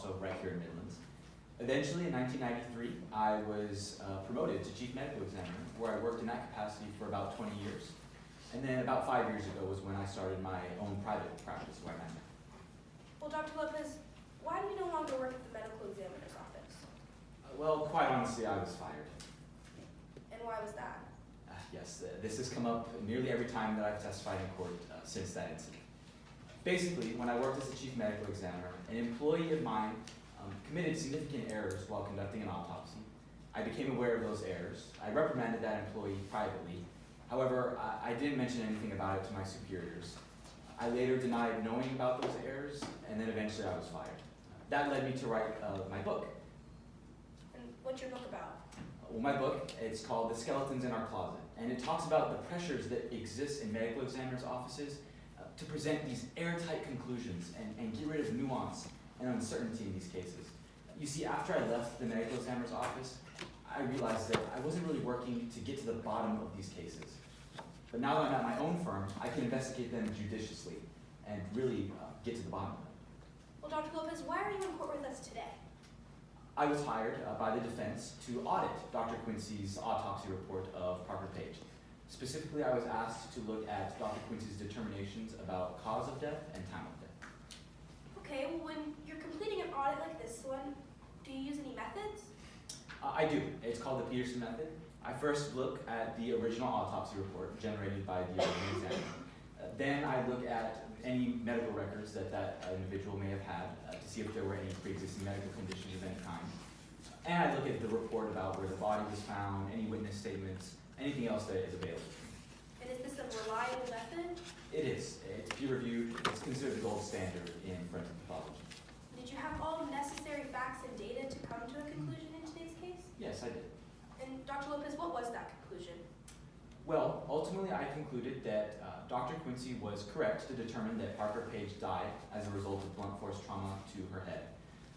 also right here in Midlands. Eventually, in 1993, I was promoted to chief medical examiner, where I worked in that capacity for about 20 years. And then about 5 years ago was when I started my own private practice where I'm at now. Well, Dr. Lopez, why do you no longer work at the medical examiner's office? Well, quite honestly, I was fired. And why was that? Yes, this has come up nearly every time that I've testified in court since that incident. Basically, when I worked as a chief medical examiner, an employee of mine committed significant errors while conducting an autopsy. I became aware of those errors. I reprimanded that employee privately. However, I didn't mention anything about it to my superiors. I later denied knowing about those errors, and then eventually I was fired. That led me to write my book. And what's your book about? Well, my book, it's called The Skeletons in Our Closet, and it talks about the pressures that exist in medical examiners' offices to present these airtight conclusions and get rid of nuance and uncertainty in these cases. You see, after I left the medical examiner's office, I realized that I wasn't really working to get to the bottom of these cases. But now that I'm at my own firm, I can investigate them judiciously and really get to the bottom of them. Well, Dr. Lopez, why are you in court with us today? I was hired by the defense to audit Dr. Quincy's autopsy report of Parker Page. Specifically, I was asked to look at Dr. Quincy's determinations about cause of death and time of death. Okay, well, when you're completing an audit like this one, do you use any methods? I do. It's called the Peterson method. I first look at the original autopsy report generated by the original examiner. Then I look at any medical records that individual may have had to see if there were any pre-existing medical conditions of any kind. And I look at the report about where the body was found, any witness statements, anything else that is available. And is this a reliable method? It is. It's peer-reviewed. It's considered the gold standard in forensic pathology. Did you have all necessary facts and data to come to a conclusion in today's case? Yes, I did. And Dr. Lopez, what was that conclusion? Well, ultimately I concluded that Dr. Quincy was correct to determine that Parker Page died as a result of blunt force trauma to her head.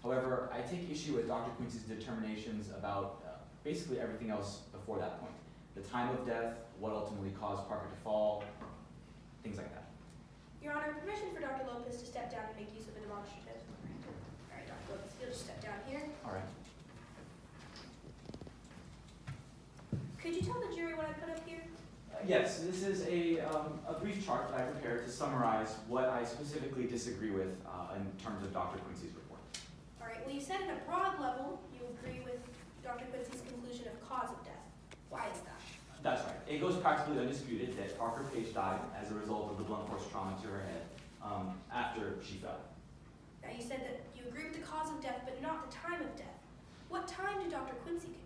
However, I take issue with Dr. Quincy's determinations about basically everything else before that point. The time of death, what ultimately caused Parker to fall, things like that. Your Honor, permission for Dr. Lopez to step down and make use of a demonstrative. All right, Dr. Lopez, you'll just step down here. All right. Could you tell the jury what I put up here? Yes, this is a brief chart that I prepared to summarize what I specifically disagree with in terms of Dr. Quincy's report. All right, well, you said at a broad level you agree with Dr. Quincy's conclusion of cause of death. Why is that? That's right. It goes practically undisputed that Parker Page died as a result of the blunt force trauma to her head after she fell. Now, you said that you agree with the cause of death, but not the time of death. What time did Dr. Quincy conclude?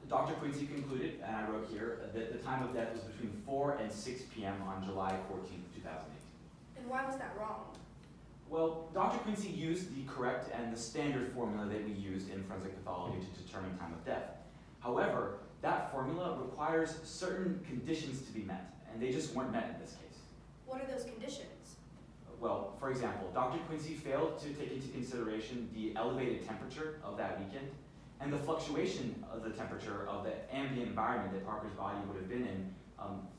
Dr. Quincy concluded, and I wrote here, that the time of death was between 4 and 6 p.m. on July 14, 2008. And why was that wrong? Well, Dr. Quincy used the correct and the standard formula that we used in forensic pathology to determine time of death. However, that formula requires certain conditions to be met, and they just weren't met in this case. What are those conditions? Well, for example, Dr. Quincy failed to take into consideration the elevated temperature of that weekend and the fluctuation of the temperature of the ambient environment that Parker's body would have been in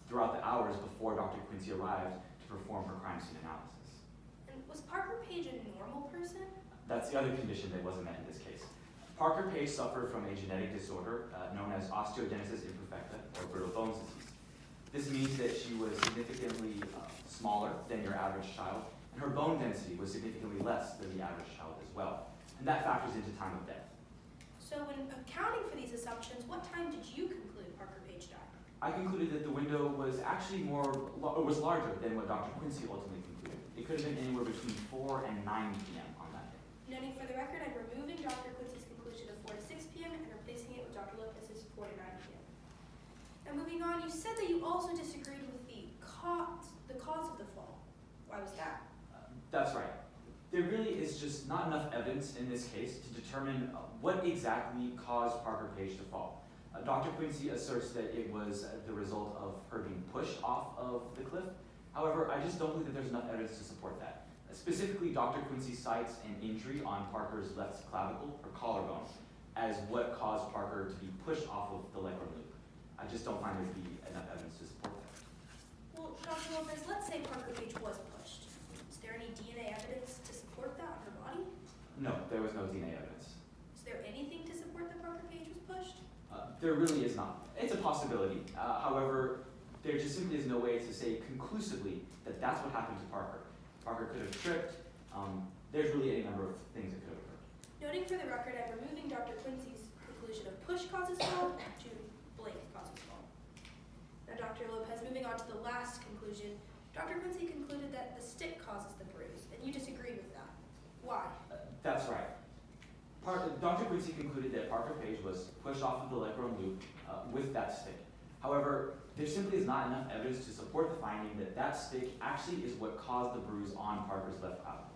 throughout the hours before Dr. Quincy arrived to perform her crime scene analysis. And was Parker Page a normal person? That's the other condition that wasn't met in this case. Parker Page suffered from a genetic disorder known as osteogenesis imperfecta, or brittle bones disease. This means that she was significantly smaller than your average child, and her bone density was significantly less than the average child as well. And that factors into time of death. So when accounting for these assumptions, what time did you conclude Parker Page died? I concluded that the window was actually larger than what Dr. Quincy ultimately concluded. It could have been anywhere between 4 and 9 p.m. on that day. Noting for the record, I'm removing Dr. Quincy's conclusion of 4 to 6 p.m. and replacing it with Dr. Lopez's 4 to 9 p.m. Now moving on, you said that you also disagreed with the cause of the fall. Why was that? That's right. There really is just not enough evidence in this case to determine what exactly caused Parker Page to fall. Dr. Quincy asserts that it was the result of her being pushed off of the cliff. However, I just don't believe that there's enough evidence to support that. Specifically, Dr. Quincy cites an injury on Parker's left clavicle or collarbone as what caused Parker to be pushed off of the Leghorn loop. I just don't find there to be enough evidence to support that. Well, Dr. Lopez, let's say Parker Page was pushed. Is there any DNA evidence to support that on her body? No, there there was no DNA evidence. Is there anything to support that Parker Page was pushed? There really is not. It's a possibility. However, there just simply is no way to say conclusively that that's what happened to Parker. Parker could have tripped. There's really any number of things that could have occurred. Noting for the record, I'm removing Dr. Quincy's conclusion of push causes fall to blank causes fall. Now, Dr. Lopez, moving on to the last conclusion, Dr. Quincy concluded that the stick causes the bruise, and you disagreed with that. Why? That's right. Dr. Quincy concluded that Parker Page was pushed off of the leg bone loop with that stick. However, there simply is not enough evidence to support the finding that that stick actually is what caused the bruise on Parker's left clavicle.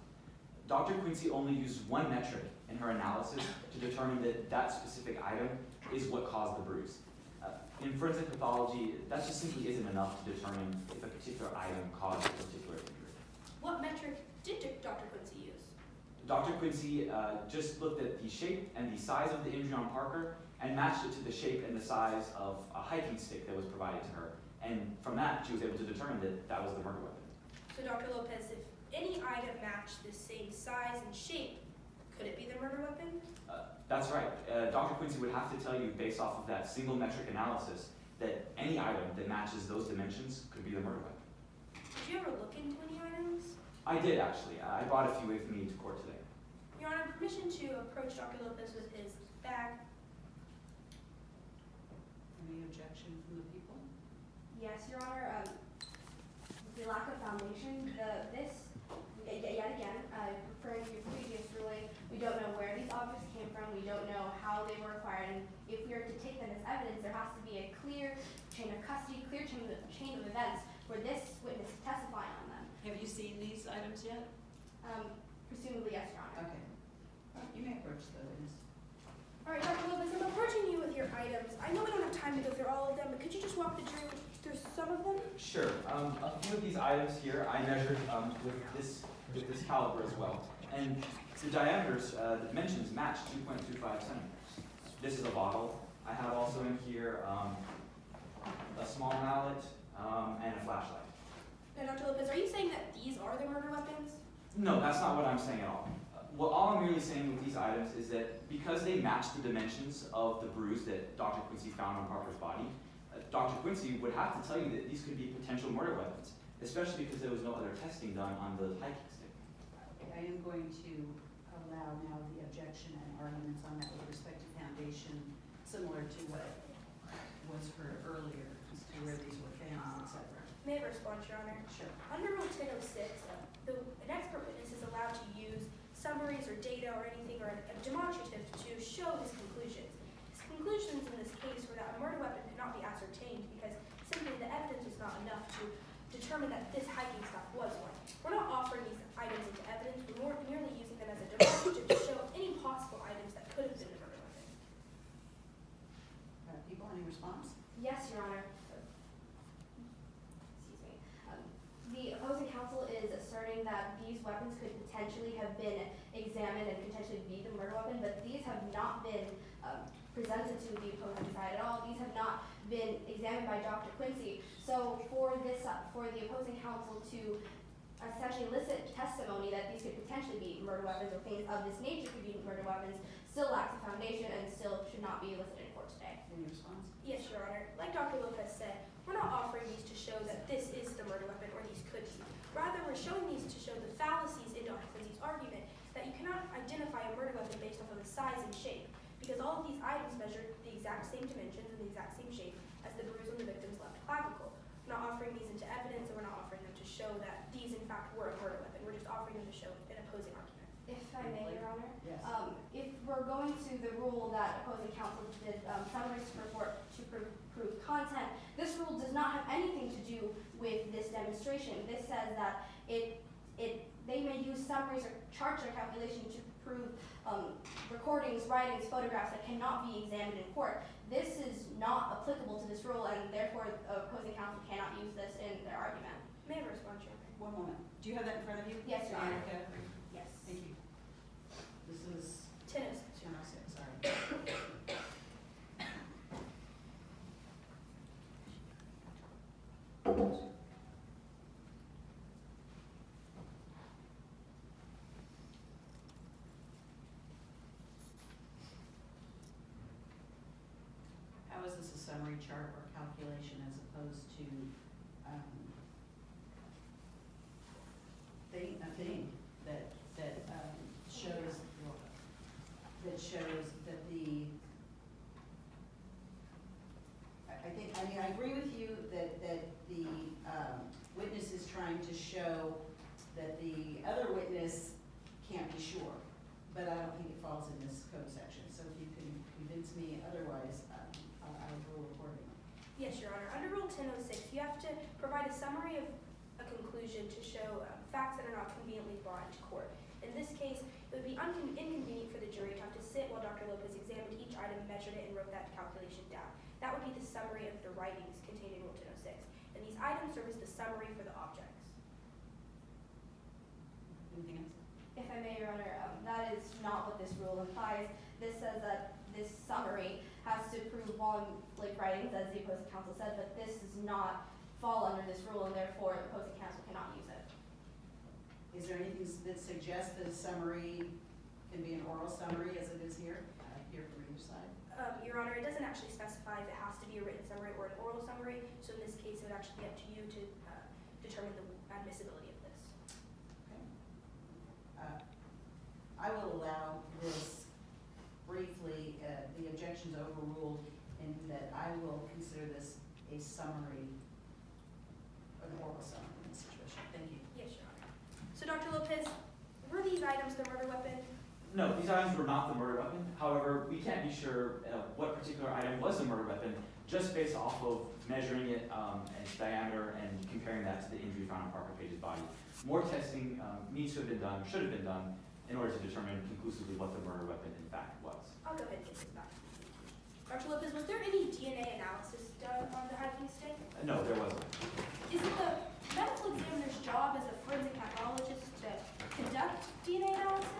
Dr. Quincy only used one metric in her analysis to determine that that specific item is what caused the bruise. In forensic pathology, that just simply isn't enough to determine if a particular item caused a particular injury. What metric did Dr. Quincy use? Dr. Quincy just looked at the shape and the size of the injury on Parker and matched it to the shape and the size of a hiking stick that was provided to her. And from that, she was able to determine that that was the murder weapon. So, Dr. Lopez, if any item matched the same size and shape, could it be the murder weapon? That's right. Dr. Quincy would have to tell you, based off of that single metric analysis, that any item that matches those dimensions could be the murder weapon. Did you ever look into any items? I did, actually. I brought a few with me to court today. Your Honor, permission to approach Dr. Lopez with his bag. Any objection from the people? Yes, Your Honor. The lack of foundation, yet again, referring to your previous ruling, we don't know where these objects came from, we don't know how they were acquired, and if we are to take them as evidence, there has to be a clear chain of custody, clear chain of events for this witness to testify on them. Have you seen these items yet? Presumably, yes, Your Honor. Okay. You may approach the witness. All right, Dr. Lopez, I'm approaching you with your items. I know we don't have time to go through all of them, but could you just walk the jury through some of them? Sure. A few of these items here I measured with this caliber as well. And the diameters, the dimensions match 2.25 centimeters. This is a bottle. I have also in here a small mallet and a flashlight. Now, Dr. Lopez, are you saying that these are the murder weapons? No, that's not what I'm saying at all. All I'm really saying with these items is that because they match the dimensions of the bruise that Dr. Quincy found on Parker's body, Dr. Quincy would have to tell you that these could be potential murder weapons, especially because there was no other testing done on the hiking stick. Okay, I am going to allow now the objection and arguments on that with respect to foundation, similar to what was heard earlier, as to where these were found, etc. May I respond, Your Honor? Sure. Under Rule 1006, an expert witness is allowed to use summaries or data or anything or a demonstrative to show his conclusions. His conclusions in this case were that a murder weapon could not be ascertained because simply the evidence was not enough to determine that this hiking staff was one. We're not offering these items into evidence, we're merely using them as a demonstrative to show any possible items that could have been a murder weapon. People, any response? Yes, Your Honor. Excuse me. The opposing counsel is asserting that these weapons could potentially have been examined and potentially be the murder weapon, but these have not been presented to the opposing side at all. These have not been examined by Dr. Quincy. So for the opposing counsel to essentially elicit testimony that these could potentially be murder weapons or things of this nature could be murder weapons still lacks a foundation and still should not be elicited in court today. Any response? Yes, Your Honor. Like Dr. Lopez said, we're not offering these to show that this is the murder weapon or these could be. Rather, we're showing these to show the fallacies in Dr. Quincy's argument that you cannot identify a murder weapon based off of the size and shape, because all of these items measure the exact same dimensions and the exact same shape as the bruise on the victim's left clavicle. We're not offering these into evidence, and we're not offering them to show that these, in fact, were a murder weapon. We're just offering them to show an opposing argument. If I may, Your Honor? Yes. If we're going to the rule that opposing counsel did summaries to report to prove content, this rule does not have anything to do with this demonstration. This says that they may use summaries or charts or calculations to prove recordings, writings, photographs that cannot be examined in court. This is not applicable to this rule, and therefore opposing counsel cannot use this in their argument. May I respond, Your Honor? One moment. Do you have that in front of you? Yes, Your Honor. Okay. Yes. Thank you. This is 1006. 1006, sorry. as a summary chart or calculation as opposed to, a thing that shows, that the, I agree with you that the witness is trying to show that the other witness can't be sure, but I don't think it falls in this code section. So if you can convince me otherwise, I will report it. Yes, Your Honor. Under Rule 1006, you have to provide a summary of a conclusion to show facts that are not conveniently brought into court. In this case, it would be inconvenient for the jury to have to sit while Dr. Lopez examined each item, measured it, and wrote that calculation down. That would be the summary of the writings contained in Rule 1006. And these items serve as the summary for the objects. Anything else? If I may, Your Honor, that is not what this rule implies. This says that this summary has to prove volume-like writings, as the opposing counsel said, but this does not fall under this rule, and therefore the opposing counsel cannot use it. Is there anything that suggests that a summary can be an oral summary as it is here? Here from either side. Your Honor, it doesn't actually specify if it has to be a written summary or an oral summary, so in this case, it would actually be up to you to determine the admissibility of this. Okay. I will allow this briefly, the objections overruled, in that I will consider this a summary, an oral summary in this situation. Thank you. Yes, Your Honor. So, Dr. Lopez, were these items the murder weapon? No, these items were not the murder weapon. However, we can't be sure what particular item was the murder weapon just based off of measuring it, its diameter, and comparing that to the injury found on Parker Page's body. More testing needs to have been done, should have been done, in order to determine conclusively what the murder weapon in fact was. I'll go ahead and take this back. Dr. Lopez, was there any DNA analysis done on the hiking stick? No, there wasn't. Is it the medical examiner's job as a forensic pathologist to conduct DNA analysis?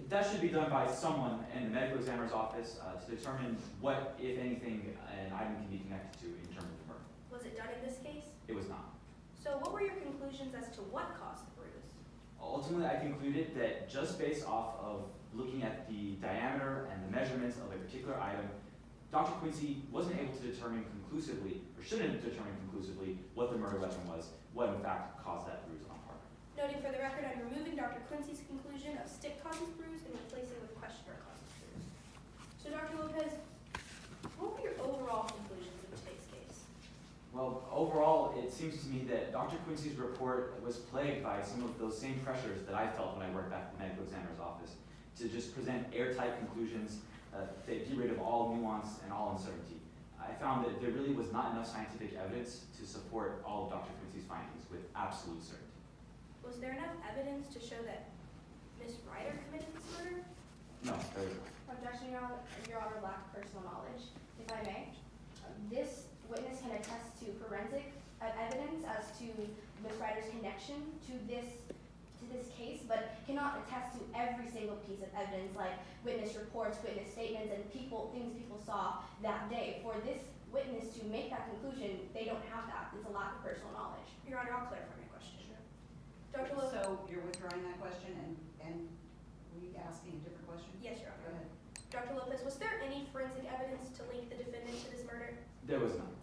That should be done by someone in the medical examiner's office to determine what, if anything, an item can be connected to in terms of the murder. Was it done in this case? It was not. So what were your conclusions as to what caused the bruise? Ultimately, I concluded that just based off of looking at the diameter and the measurements of a particular item, Dr. Quincy wasn't able to determine conclusively, or shouldn't determine conclusively, what the murder weapon was, what in fact caused that bruise on Parker. Noting for the record, I'm removing Dr. Quincy's conclusion of stick causes bruise and replacing with question mark causes bruise. So Dr. Lopez, what were your overall conclusions in today's case? Well, overall, it seems to me that Dr. Quincy's report was plagued by some of those same pressures that I felt when I worked back at the medical examiner's office, to just present airtight conclusions that get rid of all nuance and all uncertainty. I found that there really was not enough scientific evidence to support all of Dr. Quincy's findings with absolute certainty. Was there enough evidence to show that Miss Ryder committed this murder? No, there is not. Objection, Your Honor, lack of personal knowledge. If I may, this witness can attest to forensic evidence as to Ms. Ryder's connection to this case, but cannot attest to every single piece of evidence, like witness reports, witness statements, and things people saw that day. For this witness to make that conclusion, they don't have that. It's a lack of personal knowledge. Your Honor, I'll clarify my question. Dr. Lopez? So you're withdrawing that question and were you asking a different question? Yes, Your Go Honor. ahead. Dr. Lopez, was there any forensic evidence to link the defendant to this murder? There was none.